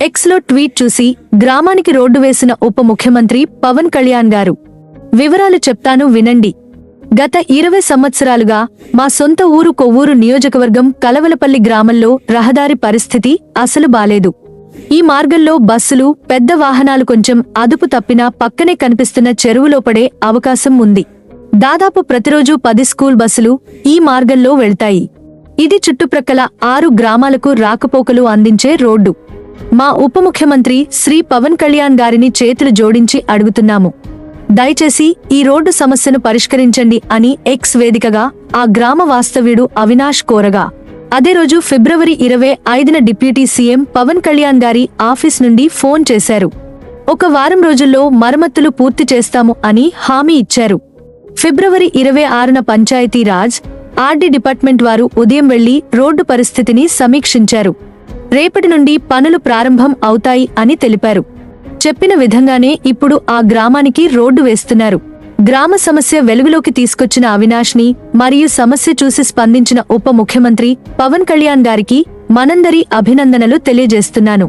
ఎక్స్లో ట్వీట్ చూసి గ్రామానికి రోడ్డు వేసిన ఉప ముఖ్యమంత్రి పవన్ కళ్యాణ్ గారు. వివరాలు చెప్తాను వినండి. గత 20 సంవత్సరాలుగా మా సొంత ఊరు కొవ్వూరు నియోజకవర్గం కలవలపల్లి గ్రామంలో రహదారి పరిస్థితి అసలు బాలేదు. ఈ మార్గంలో బస్సులు, పెద్ద వాహనాలు కొంచెం అదుపు తప్పినా పక్కనే కనిపిస్తున్న చెరువులో పడే అవకాశం ఉంది. దాదాపు ప్రతిరోజు 10 స్కూల్ బస్సులు ఈ మార్గంలో వెళ్తాయి. ఇది చుట్టుప్రక్కల 6 గ్రామాలకు రాకపోకలు అందించే రోడ్డు. మా ఉప ముఖ్యమంత్రి శ్రీ పవన్ కళ్యాణ్ గారిని చేతులు జోడించి అడుగుతున్నాము, దయచేసి ఈ రోడ్డు సమస్యను పరిష్కరించండి అని ఎక్స్ వేదికగా ఆ గ్రామ వాస్తవ్యుడు అవినాష్ కోరగా, అదే రోజు ఫిబ్రవరి 25న డిప్యూటీ సీఎం పవన్ కళ్యాణ్ గారి ఆఫీస్ నుండి ఫోన్ చేశారు. 1 వారం రోజుల్లో మరమ్మతులు పూర్తి చేస్తాము అని హామీ ఇచ్చారు. ఫిబ్రవరి 26న పంచాయతీరాజ్, ఆర్డీ డిపార్ట్మెంట్ వారు ఉదయం వెళ్లి రోడ్డు పరిస్థితిని సమీక్షించారు. రేపటి నుండి పనులు ప్రారంభం అవుతాయి అని తెలిపారు. చెప్పిన విధంగానే ఇప్పుడు ఆ గ్రామానికి రోడ్డు వేస్తున్నారు. గ్రామ సమస్య వెలుగులోకి తీసుకొచ్చిన అవినాష్ని మరియు సమస్య చూసి స్పందించిన ఉప ముఖ్యమంత్రి పవన్ కళ్యాణ్ గారికి మనందరి అభినందనలు తెలియజేస్తున్నాను.